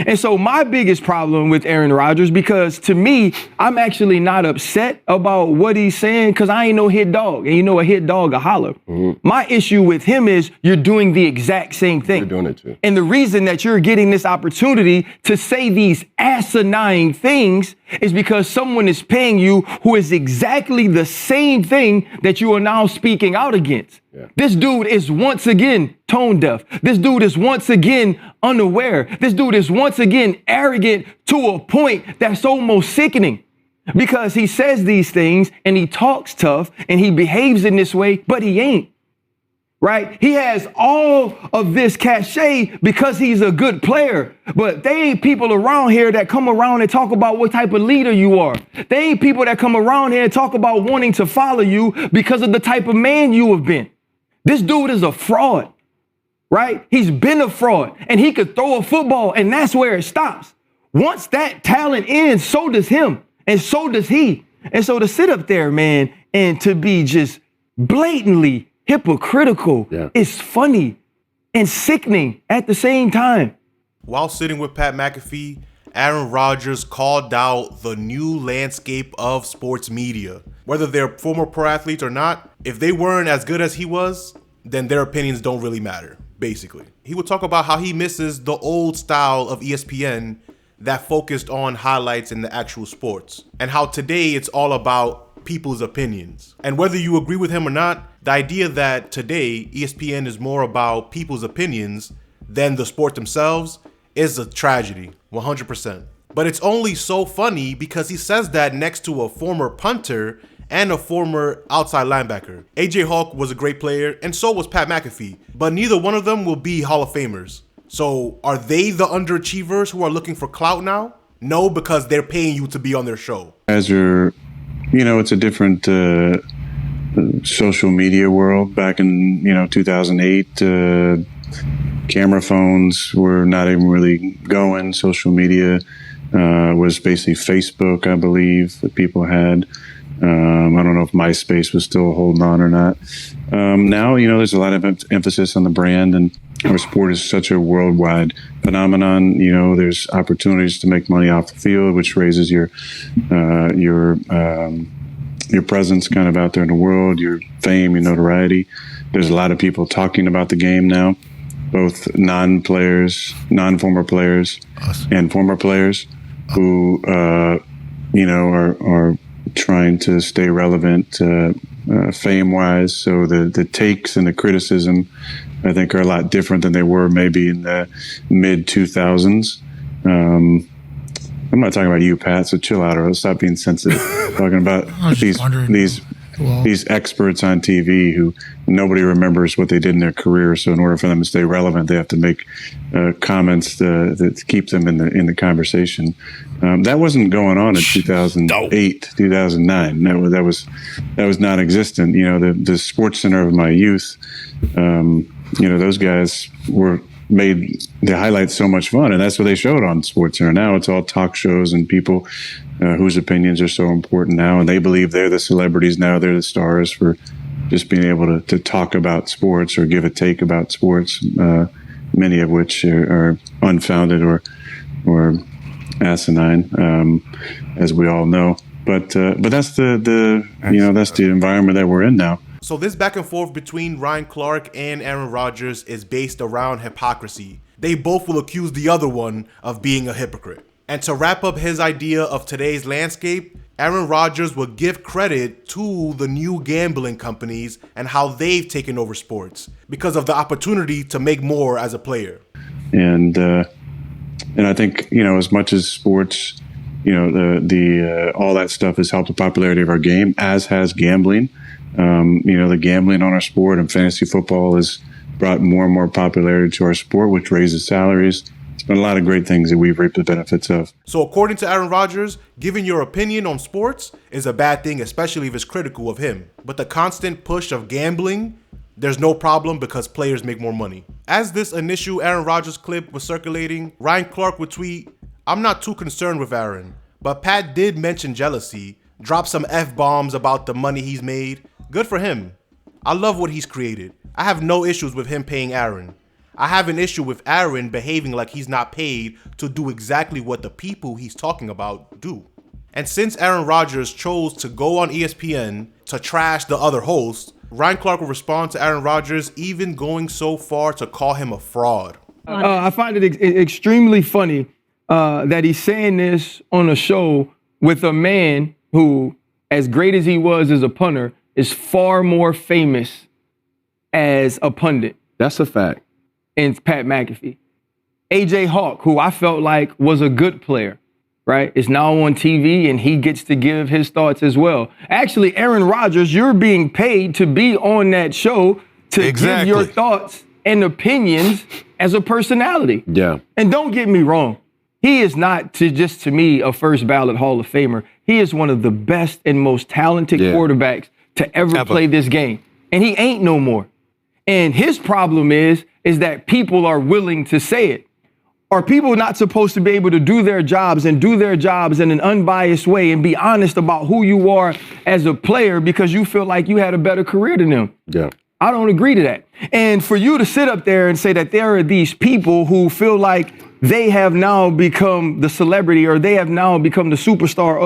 And so my biggest problem with Aaron Rodgers, because to me, I'm actually not upset about what he's saying because I ain't no hit dog. And you know, a hit dog, a holler. Mm-hmm. My issue with him is you're doing the exact same thing. You're doing it too. And the reason that you're getting this opportunity to say these asinine things is because someone is paying you who is exactly the same thing that you are now speaking out against. Yeah. This dude is once again tone deaf. This dude is once again unaware. This dude is once again arrogant to a point that's almost sickening because he says these things and he talks tough and he behaves in this way, but he ain't. Right? He has all of this cachet because he's a good player, but they ain't people around here that come around and talk about what type of leader you are. They ain't people that come around here and talk about wanting to follow you because of the type of man you have been. This dude is a fraud, right? He's been a fraud and he could throw a football and that's where it stops. Once that talent ends, so does him and so does he. And so to sit up there, man, and to be just blatantly hypocritical is funny and sickening at the same time. While sitting with Pat McAfee, Aaron Rodgers called out the new landscape of sports media. Whether they're former pro athletes or not, if they weren't as good as he was, then their opinions don't really matter, basically. He would talk about how he misses the old style of ESPN that focused on highlights in the actual sports, and how today it's all about people's opinions. And whether you agree with him or not, the idea that today ESPN is more about people's opinions than the sport themselves is a tragedy, 100%. But it's only so funny because he says that next to a former punter and a former outside linebacker. AJ Hawk was a great player, and so was Pat McAfee, but neither one of them will be Hall of Famers. So are they the underachievers who are looking for clout now? No, because they're paying you to be on their show. As you're, it's a different social media world. Back in, 2008, camera phones were not even really going. Social media was basically Facebook, I believe, that people had. I don't know if MySpace was still holding on or not. Now, there's a lot of emphasis on the brand, and our sport is such a worldwide phenomenon. There's opportunities to make money off the field, which raises your presence kind of out there in the world, your fame, your notoriety. There's a lot of people talking about the game now, both non-players, non-former players, and former players who, are trying to stay relevant fame-wise. So the takes and the criticism, I think, are a lot different than they were maybe in the mid-2000s. I'm not talking about you, Pat, so chill out or stop being sensitive. Talking about these experts on TV who nobody remembers what they did in their career. So in order for them to stay relevant, they have to make comments that keep them in the conversation. That wasn't going on in 2008, 2009. That was non-existent. The Sports Center of my youth, those guys made the highlights so much fun, and that's what they showed on Sports Center. Now it's all talk shows and people whose opinions are so important now, and they believe they're the celebrities now, they're the stars for just being able to talk about sports or give a take about sports, many of which are unfounded or asinine, as we all know. But that's that's the environment that we're in now. So this back and forth between Ryan Clark and Aaron Rodgers is based around hypocrisy. They both will accuse the other one of being a hypocrite. And to wrap up his idea of today's landscape, Aaron Rodgers will give credit to the new gambling companies and how they've taken over sports because of the opportunity to make more as a player. And I think, as much as sports, the all that stuff has helped the popularity of our game, as has gambling. The gambling on our sport and fantasy football has brought more and more popularity to our sport, which raises salaries. It's been a lot of great things that we've reaped the benefits of. So according to Aaron Rodgers, giving your opinion on sports is a bad thing, especially if it's critical of him. But the constant push of gambling, there's no problem because players make more money. As this initial Aaron Rodgers clip was circulating, Ryan Clark would tweet, "I'm not too concerned with Aaron, but Pat did mention jealousy, drop some F-bombs about the money he's made. Good for him. I love what he's created. I have no issues with him paying Aaron. I have an issue with Aaron behaving like he's not paid to do exactly what the people he's talking about do. And since Aaron Rodgers chose to go on ESPN to trash the other hosts, Ryan Clark will respond to Aaron Rodgers, even going so far to call him a fraud. I find it extremely funny that he's saying this on a show with a man who, as great as he was as a punter, is far more famous as a pundit. That's a fact. And Pat McAfee. AJ Hawk, who I felt like was a good player, right, is now on TV and he gets to give his thoughts as well. Actually, Aaron Rodgers, you're being paid to be on that show to give your thoughts and opinions as a personality. Yeah. And don't get me wrong. He is not to me a first ballot Hall of Famer. He is one of the best and most talented quarterbacks to ever play this game. And he ain't no more. And his problem is that people are willing to say it. Are people not supposed to be able to do their jobs in an unbiased way and be honest about who you are as a player because you feel like you had a better career than them? Yeah. I don't agree to that. And for you to sit up there and say that there are these people who feel like they have now become the celebrity or they have now become the superstar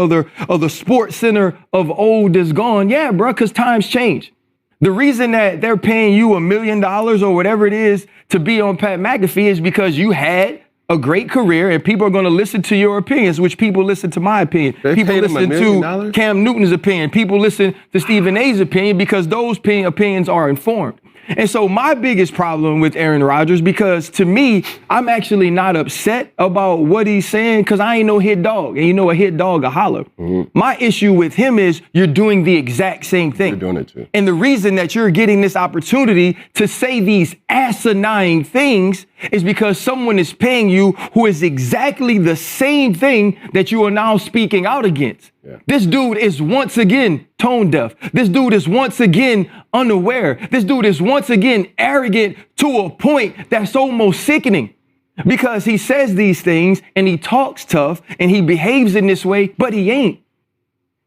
or the sports center of old is gone. Yeah, bro, because times change. The reason that they're paying you $1 million or whatever it is to be on Pat McAfee is because you had a great career and people are going to listen to your opinions, which people listen to my opinion. People listen to Cam Newton's opinion. People listen to Stephen A's opinion because those opinions are informed. And so my biggest problem with Aaron Rodgers, because to me, I'm actually not upset about what he's saying because I ain't no hit dog. And you know a hit dog a holler. Mm-hmm. My issue with him is you're doing the exact same thing. You're doing it too. And the reason that you're getting this opportunity to say these asinine things is because someone is paying you who is exactly the same thing that you are now speaking out against. Yeah. This dude is once again tone deaf. This dude is once again unaware. This dude is once again arrogant to a point that's almost sickening because he says these things and he talks tough and he behaves in this way, but he ain't.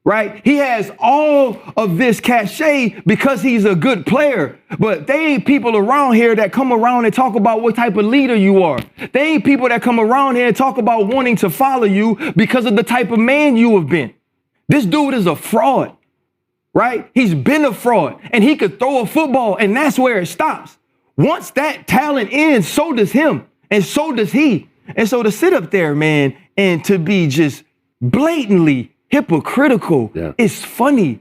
Right? He has all of this cachet because he's a good player, but they ain't people around here that come around and talk about what type of leader you are. They ain't people that come around here and talk about wanting to follow you because of the type of man you have been. This dude is a fraud, right? He's been a fraud and he could throw a football and that's where it stops. Once that talent ends, so does him and so does he. And so to sit up there, man, and to be just blatantly hypocritical is funny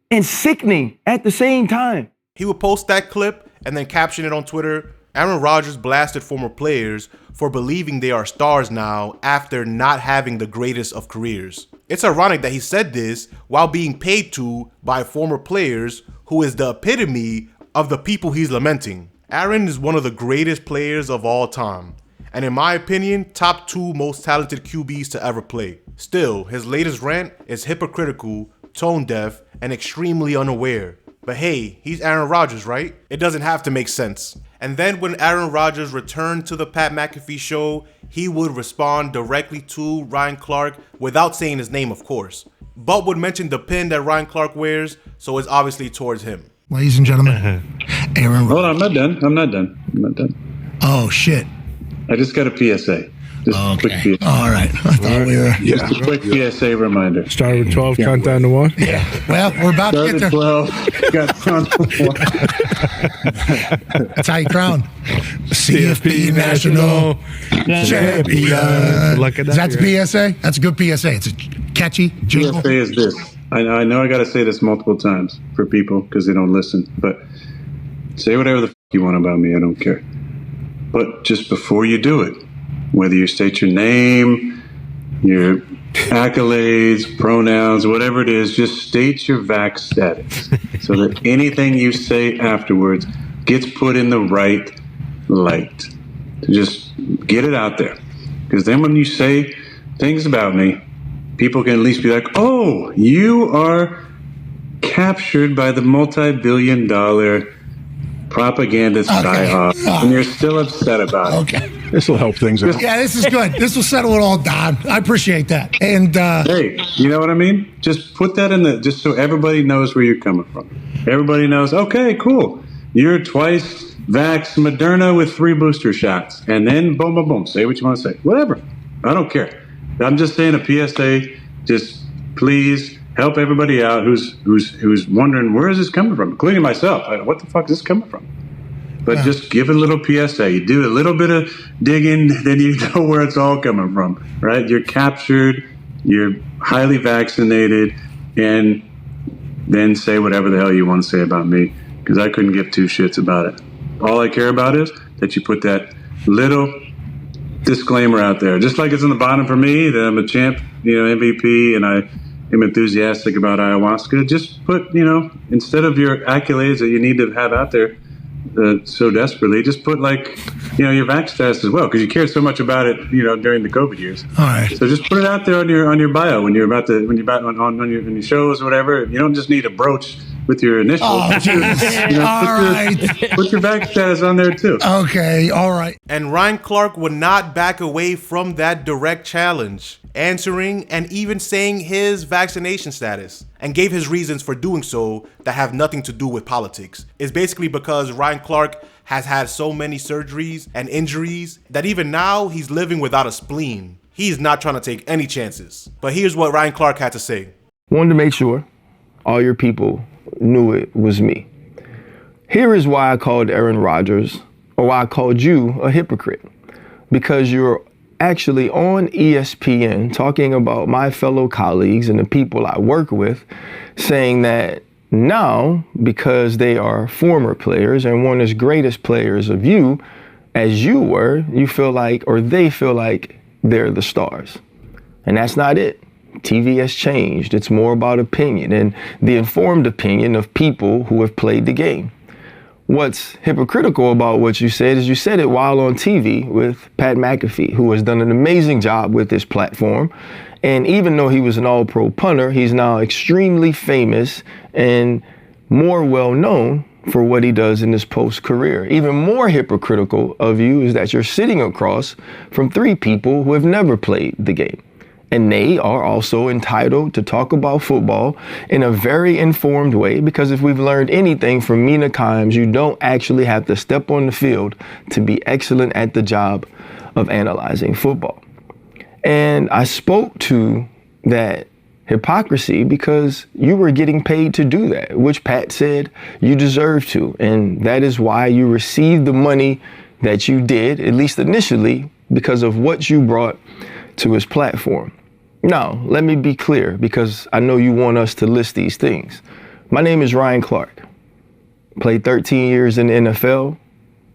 and sickening at the same time. He would post that clip and then caption it on Twitter. Aaron Rodgers blasted former players for believing they are stars now after not having the greatest of careers. It's ironic that he said this while being paid to by former players who is the epitome of the people he's lamenting. Aaron is one of the greatest players of all time, and in my opinion, top 2 most talented QBs to ever play. Still, his latest rant is hypocritical, tone deaf, and extremely unaware. But hey, he's Aaron Rodgers, right? It doesn't have to make sense. And then when Aaron Rodgers returned to the Pat McAfee show, he would respond directly to Ryan Clark without saying his name, of course, but would mention the pin that Ryan Clark wears, so it's obviously towards him. Ladies and gentlemen, Aaron Rodgers. Hold on, I'm not done. Oh, shit. I just got a PSA. Just a quick PSA. All right. I thought we were. Just a quick PSA reminder. Started with 12, count down to 1. Yeah. Well, we're about to get there. 12, got down to 1. That's how you crown CFP National Champion. Look at that. That's PSA? That's a good PSA. It's a catchy jingle. PSA is this. I know I got to say this multiple times for people because they don't listen, but say whatever the you want about me. I don't care. But just before you do it, whether you state your name, your accolades, pronouns, whatever it is, just state your vax status so that anything you say afterwards gets put in the right light. Just get it out there. Because then when you say things about me, people can at least be like, oh, you are captured by the multi-billion-dollar propagandist die-off, and you're still upset about it. Okay. This will help things out. Yeah, this is good. This will settle it all down. I appreciate that. And hey, you know what I mean? Just put that in just so everybody knows where you're coming from. Everybody knows, okay, cool. You're twice vax Moderna with 3 booster shots, and then boom, boom, boom. Say what you want to say. Whatever. I don't care. I'm just saying a PSA. Just please help everybody out who's wondering where is this coming from, including myself. What the fuck is this coming from? But just give a little PSA. You do a little bit of digging, then you know where it's all coming from, right? You're captured, you're highly vaccinated, and then say whatever the hell you want to say about me, because I couldn't give 2 shits about it. All I care about is that you put that little disclaimer out there, just like it's on the bottom for me, that I'm a champ, MVP, and I am enthusiastic about ayahuasca. Just put, instead of your accolades that you need to have out there so desperately, just put your vax status as well, because you cared so much about it, during the COVID years. All right. So just put it out there on your bio when you're about on your shows or whatever. You don't just need a brooch with your initials. Oh, jeez. All right. Put your vax status on there too. Okay. All right. And Ryan Clark would not back away from that direct challenge, answering and even saying his vaccination status, and gave his reasons for doing so that have nothing to do with politics. It's basically because Ryan Clark has had so many surgeries and injuries that even now he's living without a spleen. He's not trying to take any chances. But here's what Ryan Clark had to say. Wanted to make sure all your people knew it was me. Here is why I called Aaron Rodgers, or why I called you a hypocrite. Because you're actually on ESPN talking about my fellow colleagues and the people I work with, saying that now, because they are former players and weren't as great as players of you as you were, you feel like, or they feel like they're the stars. And that's not it. TV has changed. It's more about opinion and the informed opinion of people who have played the game. What's hypocritical about what you said is you said it while on TV with Pat McAfee, who has done an amazing job with this platform. And even though he was an all-pro punter, he's now extremely famous and more well-known for what he does in his post-career. Even more hypocritical of you is that you're sitting across from 3 people who have never played the game. And they are also entitled to talk about football in a very informed way, because if we've learned anything from Mina Kimes, you don't actually have to step on the field to be excellent at the job of analyzing football. And I spoke to that hypocrisy because you were getting paid to do that, which Pat said you deserve to. And that is why you received the money that you did, at least initially, because of what you brought to his platform. Now, let me be clear, because I know you want us to list these things. My name is Ryan Clark. Played 13 years in the NFL,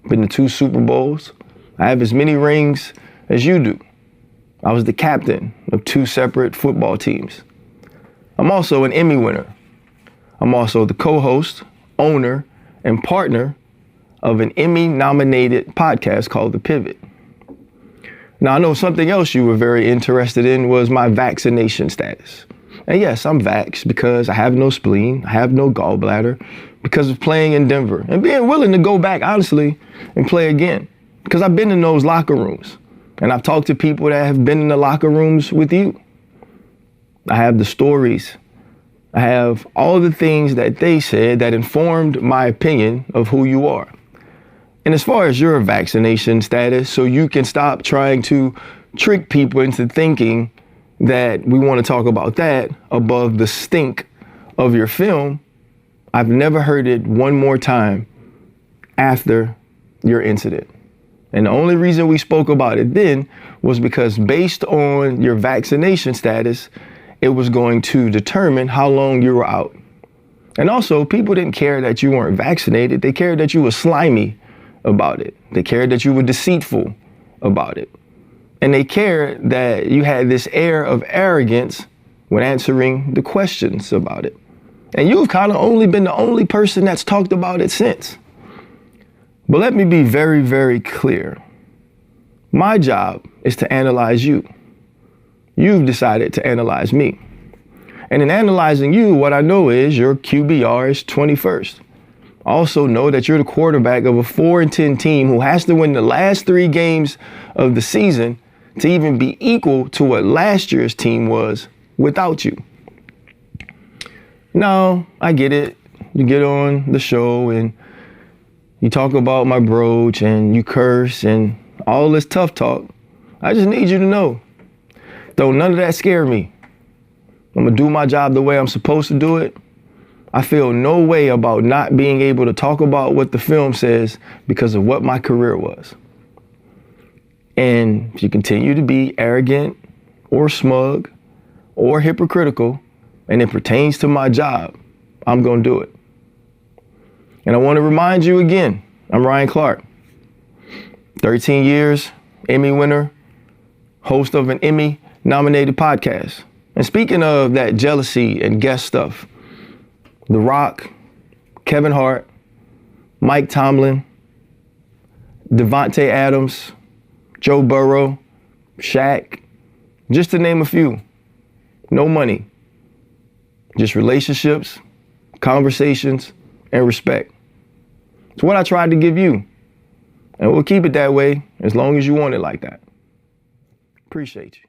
been to 2 Super Bowls. I have as many rings as you do. I was the captain of 2 separate football teams. I'm also an Emmy winner. I'm also the co-host, owner, and partner of an Emmy-nominated podcast called The Pivot. Now, I know something else you were very interested in was my vaccination status. And yes, I'm vaxxed because I have no spleen, I have no gallbladder, because of playing in Denver and being willing to go back, honestly, and play again. Because I've been in those locker rooms, and I've talked to people that have been in the locker rooms with you. I have the stories. I have all the things that they said that informed my opinion of who you are. And as far as your vaccination status, so you can stop trying to trick people into thinking that we want to talk about that above the stink of your film, I've never heard it one more time after your incident. And the only reason we spoke about it then was because based on your vaccination status, it was going to determine how long you were out. And also, people didn't care that you weren't vaccinated. They cared that you were slimy about it. They cared that you were deceitful about it. And they cared that you had this air of arrogance when answering the questions about it. And you've kind of only been the only person that's talked about it since. But let me be very, very clear. My job is to analyze you. You've decided to analyze me. And in analyzing you, what I know is your QBR is 21st. I also know that you're the quarterback of a 4-10 team who has to win the last 3 games of the season to even be equal to what last year's team was without you. Now, I get it. You get on the show and You talk about my brooch and you curse and all this tough talk. I just need you to know, don't none of that scare me. I'm gonna do my job the way I'm supposed to do it. I feel no way about not being able to talk about what the film says because of what my career was. And if you continue to be arrogant or smug or hypocritical and it pertains to my job, I'm gonna do it. And I wanna remind you again, I'm Ryan Clark. 13 years, Emmy winner, host of an Emmy-nominated podcast. And speaking of that jealousy and guest stuff, The Rock, Kevin Hart, Mike Tomlin, Devontae Adams, Joe Burrow, Shaq, just to name a few. No money, just relationships, conversations, and respect. It's what I tried to give you. And we'll keep it that way as long as you want it like that. Appreciate you.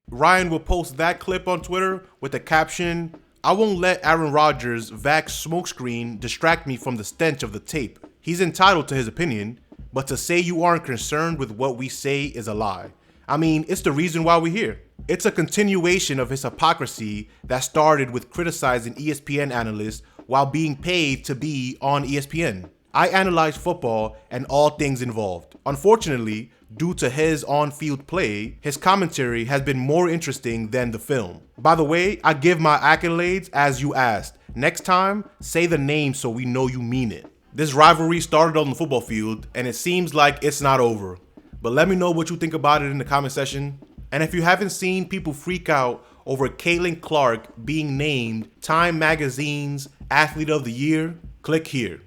Ryan will post that clip on Twitter with the caption, "I won't let Aaron Rodgers' vax smokescreen distract me from the stench of the tape. He's entitled to his opinion, but to say you aren't concerned with what we say is a lie. I mean, it's the reason why we're here." It's a continuation of his hypocrisy that started with criticizing ESPN analysts while being paid to be on ESPN. I analyze football and all things involved. Unfortunately, due to his on-field play, his commentary has been more interesting than the film. By the way, I give my accolades as you asked. Next time, say the name so we know you mean it. This rivalry started on the football field, and it seems like it's not over. But let me know what you think about it in the comment section. And if you haven't seen people freak out over Caitlin Clark being named Time Magazine's Athlete of the Year, click here.